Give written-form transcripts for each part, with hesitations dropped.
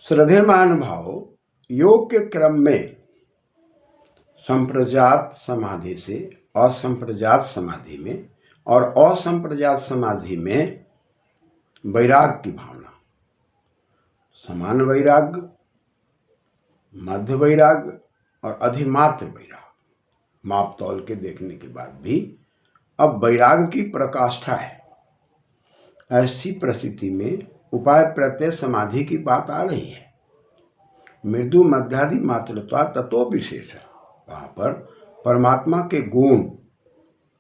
श्रद्धेयमान भाव योग के क्रम में संप्रजात समाधि से असंप्रजात समाधि में और असंप्रजात समाधि में वैराग की भावना, समान वैराग, मध्य वैराग और अधिमात्र वैराग माप तौल के देखने के बाद भी अब वैराग की प्रकाष्ठा है। ऐसी परिस्थिति में उपाय प्रत्यय समाधि की बात आ रही है। मृदु मध्यादि मात्रत्वा तत्व विशेष है। वहाँ पर परमात्मा के गुण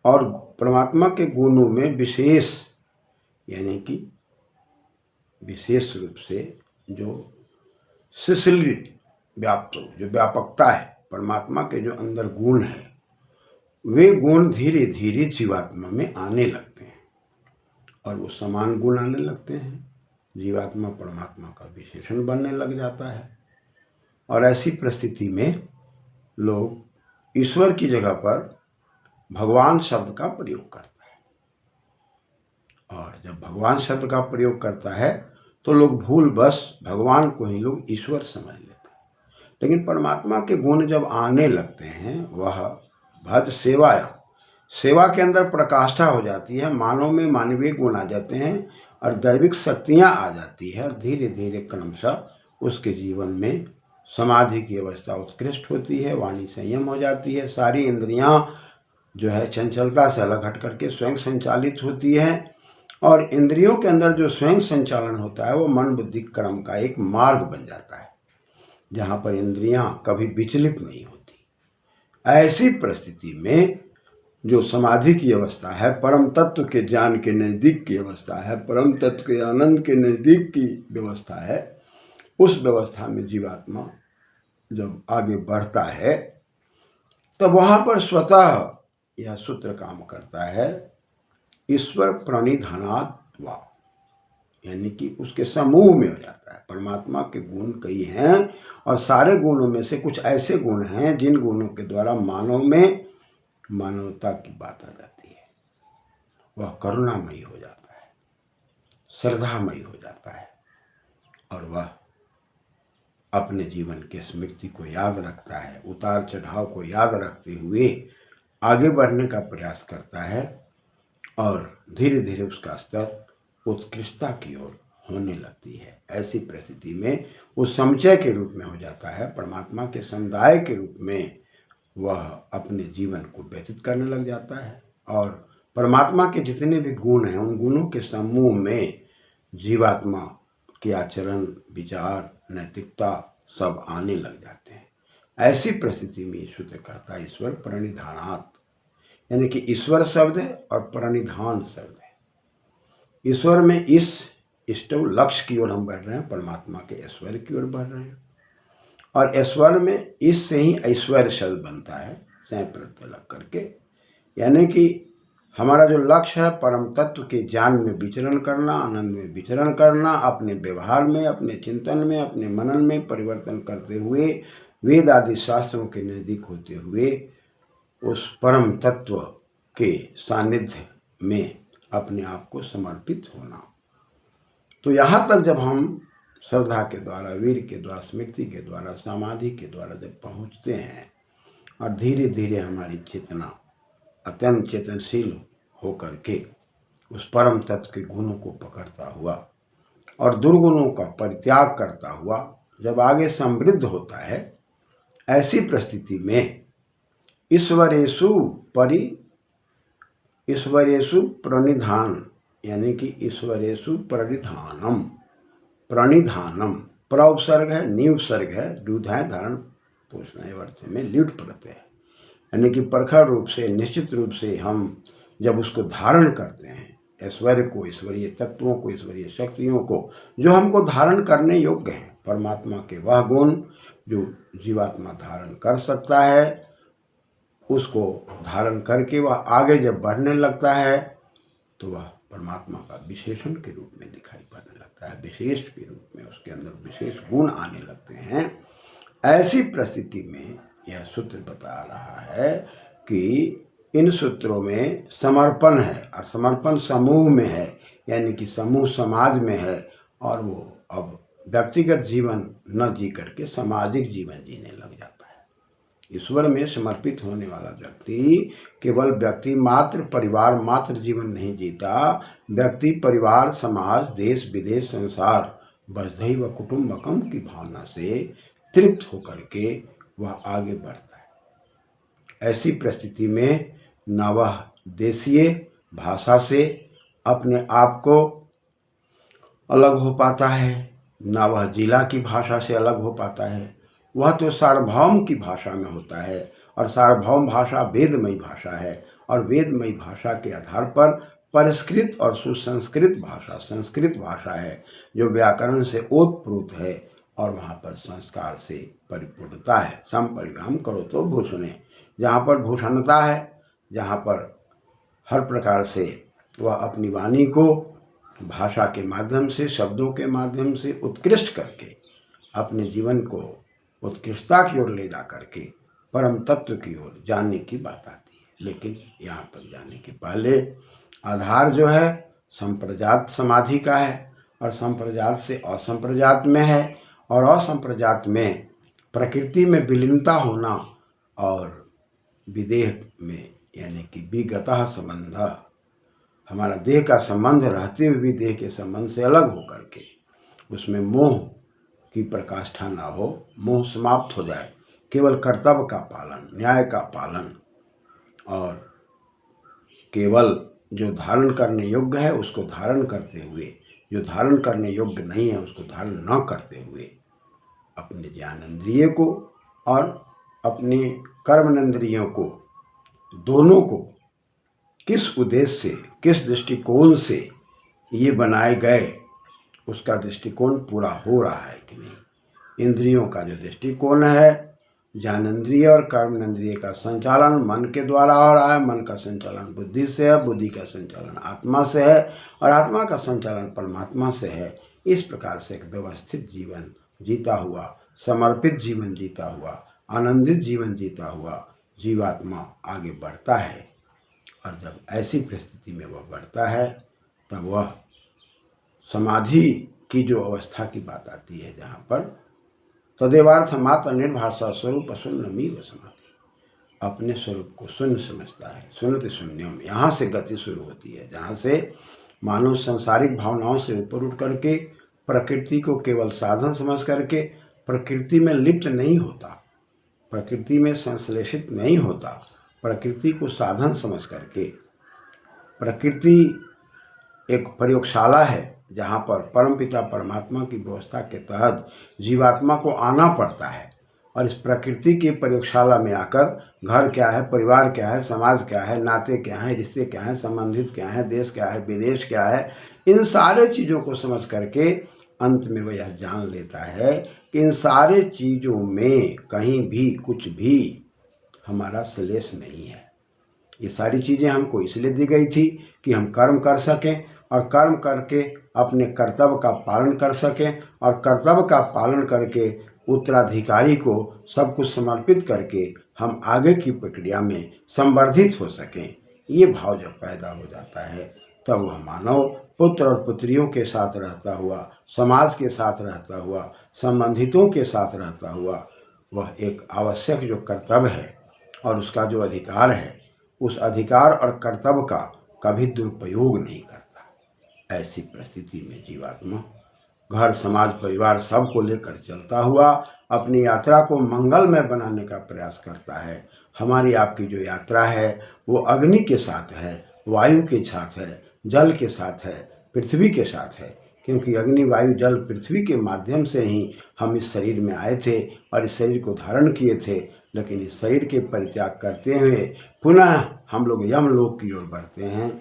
और परमात्मा के गुणों में विशेष, यानी कि विशेष रूप से जो शिशिली व्याप्त, जो व्यापकता है, परमात्मा के जो अंदर गुण है, वे गुण धीरे धीरे जीवात्मा में आने लगते हैं और वो समान गुण आने लगते हैं। जीवात्मा परमात्मा का विशेषण बनने लग जाता है और ऐसी परिस्थिति में लोग ईश्वर की जगह पर भगवान शब्द का प्रयोग करता है, और जब भगवान शब्द का प्रयोग करता है तो लोग भूलवश भगवान को ही लोग ईश्वर समझ लेते हैं। लेकिन परमात्मा के गुण जब आने लगते हैं, वह भज सेवाया, सेवा के अंदर प्रकाष्ठा हो जाती है, मानव में मानवीय गुण आ जाते हैं और दैविक शक्तियाँ आ जाती है और धीरे धीरे क्रमशः उसके जीवन में समाधि की अवस्था उत्कृष्ट होती है, वाणी संयम हो जाती है, सारी इंद्रियां जो है चंचलता से अलग हट करके स्वयं संचालित होती है और इंद्रियों के अंदर जो स्वयं संचालन होता है वो मन बुद्धि कर्म का एक मार्ग बन जाता है, जहाँ पर इंद्रियां कभी विचलित नहीं होती। ऐसी परिस्थिति में जो समाधि की अवस्था है, परम तत्व के ज्ञान के नज़दीक की अवस्था है, परम तत्व के आनंद के नज़दीक की व्यवस्था है, उस व्यवस्था में जीवात्मा जब आगे बढ़ता है तब वहाँ पर स्वतः यह सूत्र काम करता है, ईश्वर प्रणिधानात् वा, यानी कि उसके समूह में हो जाता है। परमात्मा के गुण कई हैं और सारे गुणों में से कुछ ऐसे गुण हैं जिन गुणों के द्वारा मानव में मानवता की बात आ जाती है। वह करुणामयी हो जाता है, श्रद्धामयी हो जाता है और वह अपने जीवन के स्मृति को याद रखता है, उतार चढ़ाव को याद रखते हुए आगे बढ़ने का प्रयास करता है और धीरे धीरे उसका स्तर उत्कृष्टता की ओर होने लगती है। ऐसी परिस्थिति में वो समुच्चय के रूप में हो जाता है, परमात्मा के समुदाय के रूप में वह अपने जीवन को व्यतीत करने लग जाता है और परमात्मा के जितने भी गुण हैं उन गुणों के समूह में जीवात्मा के आचरण, विचार, नैतिकता सब आने लग जाते हैं। ऐसी परिस्थिति में ईश्वर कहता है ईश्वर प्रणिधानात्, यानी कि ईश्वर शब्द है और प्रणिधान शब्द है। ईश्वर में इस इष्टव लक्ष्य की ओर हम बढ़ रहे हैं, परमात्मा के ऐश्वर्य की ओर बढ़ रहे हैं और ऐश्वर्य में इस से ही ऐश्वर्य शब्द बनता है, सह प्रत्यय लग करके, यानी कि हमारा जो लक्ष्य है परम तत्व के ज्ञान में विचरण करना, आनंद में विचरण करना, अपने व्यवहार में, अपने चिंतन में, अपने मनन में परिवर्तन करते हुए, वेद आदि शास्त्रों के नज़दीक होते हुए उस परम तत्व के सानिध्य में अपने आप को समर्पित होना। तो यहाँ तक जब हम श्रद्धा के द्वारा, वीर के द्वारा, स्मृति के द्वारा, समाधि के द्वारा जब पहुँचते हैं और धीरे धीरे हमारी चेतना अत्यंत चेतनशील होकर के उस परम तत्व के गुणों को पकड़ता हुआ और दुर्गुणों का परित्याग करता हुआ जब आगे समृद्ध होता है, ऐसी परिस्थिति में ईश्वरेषु प्रणिधान, यानी कि ईश्वरेषु प्रणिधानम, प्रणिधानम प्र उपसर्ग है, नी उपसर्ग है, दूधाय धारण पोषण अर्थ में ल्युट प्रत्यय है, यानी कि प्रखर रूप से, निश्चित रूप से हम जब उसको धारण करते हैं, ऐश्वर्य को, ईश्वरीय तत्वों को, ईश्वरीय शक्तियों को जो हमको धारण करने योग्य हैं, परमात्मा के वह गुण जो जीवात्मा धारण कर सकता है, उसको धारण करके वह आगे जब बढ़ने लगता है तो वह परमात्मा का विशेषण के रूप में दिखाई पड़ने लगता है, विशेष के रूप में उसके अंदर विशेष गुण आने लगते हैं। ऐसी परिस्थिति में यह सूत्र बता रहा है कि इन सूत्रों में समर्पण है और समर्पण समूह में है, यानी कि समूह समाज में है और वो अब व्यक्तिगत जीवन न जी करके सामाजिक जीवन जीने लग जाता है। ईश्वर में समर्पित होने वाला व्यक्ति केवल व्यक्ति मात्र परिवार मात्र जीवन नहीं जीता, व्यक्ति परिवार समाज देश विदेश संसार वसुधैव कुटुंबकम की भावना से तृप्त होकर के वह आगे बढ़ता है। ऐसी परिस्थिति में न वह देशीय भाषा से अपने आप को अलग हो पाता है, न वह जिला की भाषा से अलग हो पाता है। वह तो सार्वभौम की भाषा में होता है और सार्वभौम भाषा वेदमयी भाषा है और वेदमयी भाषा के आधार पर परिष्कृत और सुसंस्कृत भाषा संस्कृत भाषा है जो व्याकरण से ओतप्रोत है और वहाँ पर संस्कार से परिपूर्णता है। संपरिणाम करो तो भूषणे, जहाँ पर भूषणता है, जहाँ पर हर प्रकार से वह अपनी वाणी को भाषा के माध्यम से शब्दों के माध्यम से उत्कृष्ट करके अपने जीवन को उत्कृष्टता की ओर ले जा करके परम तत्व की ओर जानने की बात आती है। लेकिन यहाँ तक जाने के पहले आधार जो है संप्रजात समाधि का है और संप्रजात से असंप्रजात में है और असंप्रजात में प्रकृति में विलीनता होना और विदेह में यानी कि विगतः संबंध, हमारा देह का संबंध रहते हुए भी देह के संबंध से अलग हो करके उसमें मोह की प्रकाष्ठा ना हो, मोह समाप्त हो जाए, केवल कर्तव्य का पालन न्याय का पालन और केवल जो धारण करने योग्य है उसको धारण करते हुए, जो धारण करने योग्य नहीं है उसको धारण न करते हुए अपने ज्ञानेंद्रिय को और अपने कर्मेंद्रियों को दोनों को किस उद्देश्य से किस दृष्टिकोण से ये बनाए गए उसका दृष्टिकोण पूरा हो रहा है कि नहीं। इंद्रियों का जो दृष्टिकोण है ज्ञानेंद्रिय और कर्मेंद्रिय का संचालन मन के द्वारा हो रहा है, मन का संचालन बुद्धि से है, बुद्धि का संचालन आत्मा से है और आत्मा का संचालन परमात्मा से है। इस प्रकार से एक व्यवस्थित जीवन जीता हुआ, समर्पित जीवन जीता हुआ, आनंदित जीवन जीता हुआ जीवात्मा आगे बढ़ता है और जब ऐसी परिस्थिति में वह बढ़ता है तब वह समाधि की जो अवस्था की बात आती है जहाँ पर तदेवार्थ मात्र निर्भाषा स्वरूप शून्यमीव समाधि, अपने स्वरूप को शून्य समझता है। शून्यते शून्यम, यहाँ से गति शुरू होती है जहाँ से मानव सांसारिक भावनाओं से ऊपर उठ करके प्रकृति को केवल साधन समझ करके प्रकृति में लिप्त नहीं होता, प्रकृति में संश्लेषित नहीं होता, प्रकृति को साधन समझ करके प्रकृति एक प्रयोगशाला है जहाँ पर परमपिता परमात्मा की व्यवस्था के तहत जीवात्मा को आना पड़ता है और इस प्रकृति की प्रयोगशाला में आकर घर क्या है, परिवार क्या है, समाज क्या है, नाते क्या हैं, रिश्ते क्या हैं, संबंधित क्या हैं, देश क्या है, विदेश क्या है, इन सारे चीज़ों को समझ करके अंत में वह यह जान लेता है कि इन सारे चीज़ों में कहीं भी कुछ भी हमारा श्लेष नहीं है। ये सारी चीज़ें हमको इसलिए दी गई थी कि हम कर्म कर सकें और कर्म करके अपने कर्तव्य का पालन कर सकें और कर्तव्य का पालन करके उत्तराधिकारी को सब कुछ समर्पित करके हम आगे की प्रक्रिया में संवर्धित हो सकें। ये भाव जब पैदा हो जाता है तब वह मानव पुत्र और पुत्रियों के साथ रहता हुआ, समाज के साथ रहता हुआ, संबंधितों के साथ रहता हुआ वह एक आवश्यक जो कर्तव्य है और उसका जो अधिकार है उस अधिकार और कर्तव्य का कभी दुरुपयोग नहीं करता। ऐसी परिस्थिति में जीवात्मा घर समाज परिवार सब को लेकर चलता हुआ अपनी यात्रा को मंगलमय बनाने का प्रयास करता है। हमारी आपकी जो यात्रा है वो अग्नि के साथ है, वायु के साथ है, जल के साथ है, पृथ्वी के साथ है, क्योंकि अग्नि वायु जल पृथ्वी के माध्यम से ही हम इस शरीर में आए थे और इस शरीर को धारण किए थे। लेकिन इस शरीर के परित्याग करते हुए पुनः हम लोग यमलोक की ओर बढ़ते हैं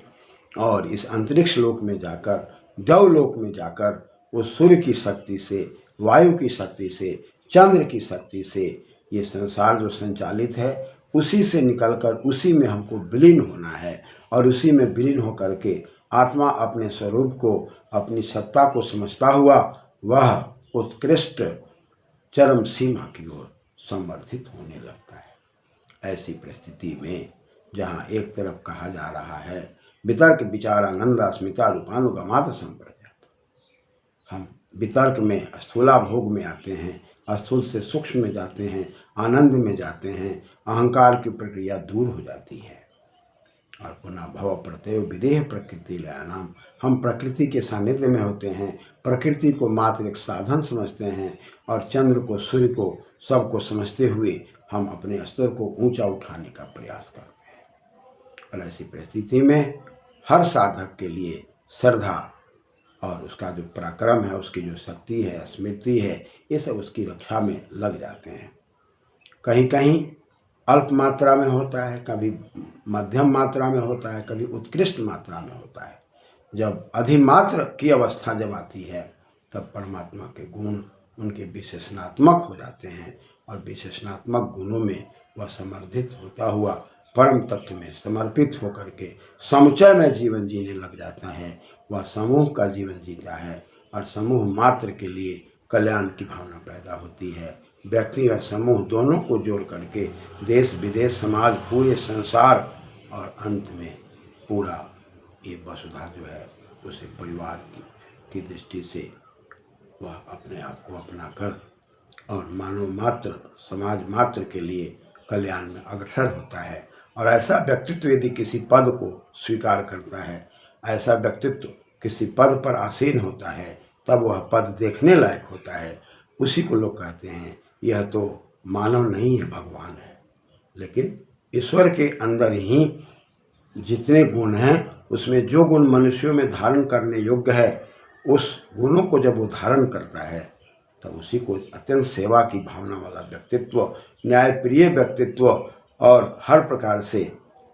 और इस अंतरिक्ष लोक में जाकर देवलोक में जाकर उस सूर्य की शक्ति से, वायु की शक्ति से, चंद्र की शक्ति से ये संसार जो संचालित है उसी से निकलकर उसी में हमको विलीन होना है और उसी में विलीन होकर के आत्मा अपने स्वरूप को, अपनी सत्ता को समझता हुआ वह उत्कृष्ट चरम सीमा की ओर समर्थित होने लगता है। ऐसी परिस्थिति में जहाँ एक तरफ कहा जा रहा है वितर्क विचार आनंद अस्मिता रूपानुगमात संप्रजात, हम वितर्क में, स्थूला भोग में आते हैं, स्थूल से सूक्ष्म में जाते हैं, आनंद में जाते हैं, अहंकार की प्रक्रिया दूर हो जाती है और पुनः भव प्रत्यय विदेह प्रकृति लयानाम, हम प्रकृति के सानिध्य में होते हैं, प्रकृति को मात्र एक साधन समझते हैं और चंद्र को, सूर्य को, सबको समझते हुए हम अपने स्तर को ऊंचा उठाने का प्रयास करते हैं। और ऐसी परिस्थिति में हर साधक के लिए श्रद्धा और उसका जो पराक्रम है, उसकी जो शक्ति है, स्मृति है, ये सब उसकी रक्षा में लग जाते हैं। कहीं कहीं अल्प मात्रा में होता है, कभी मध्यम मात्रा में होता है, कभी उत्कृष्ट मात्रा में होता है। जब अधिमात्र की अवस्था जब आती है तब परमात्मा के गुण उनके विशेषणात्मक हो जाते हैं और विशेषणात्मक गुणों में वह समर्थित होता हुआ परम तत्व में समर्पित होकर के समुचय में जीवन जीने लग जाता है। वह समूह का जीवन जीता है और समूह मात्र के लिए कल्याण की भावना पैदा होती है। व्यक्ति और समूह दोनों को जोड़ करके देश विदेश समाज पूरे संसार और अंत में पूरा ये वसुधा जो है उसे परिवार की दृष्टि से वह अपने आप को अपना कर और मानव मात्र समाज मात्र के लिए कल्याण में अग्रसर होता है। और ऐसा व्यक्तित्व यदि किसी पद को स्वीकार करता है, ऐसा व्यक्तित्व किसी पद पर आसीन होता है, तब वह पद देखने लायक होता है। उसी को लोग कहते हैं यह तो मानव नहीं है, भगवान है। लेकिन ईश्वर के अंदर ही जितने गुण हैं उसमें जो गुण मनुष्यों में धारण करने योग्य है, उस गुणों को जब वो धारण करता है तब उसी को अत्यंत सेवा की भावना वाला व्यक्तित्व, न्यायप्रिय व्यक्तित्व और हर प्रकार से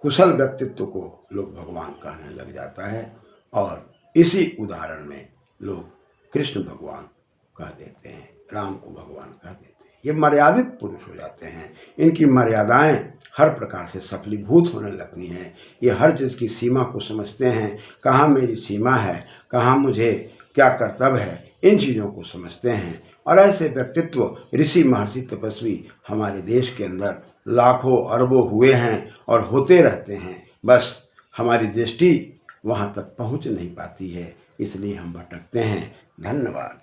कुशल व्यक्तित्व को लोग भगवान कहने लग जाता है। और इसी उदाहरण में लोग कृष्ण भगवान कह देते हैं, राम को भगवान कह देते हैं। ये मर्यादित पुरुष हो जाते हैं, इनकी मर्यादाएं हर प्रकार से सफलीभूत होने लगती हैं। ये हर चीज़ की सीमा को समझते हैं, कहाँ मेरी सीमा है, कहाँ मुझे क्या कर्तव्य है, इन चीज़ों को समझते हैं। और ऐसे व्यक्तित्व ऋषि महर्षि तपस्वी हमारे देश के अंदर लाखों अरबों हुए हैं और होते रहते हैं। बस हमारी दृष्टि वहाँ तक पहुँच नहीं पाती है, इसलिए हम भटकते हैं। धन्यवाद।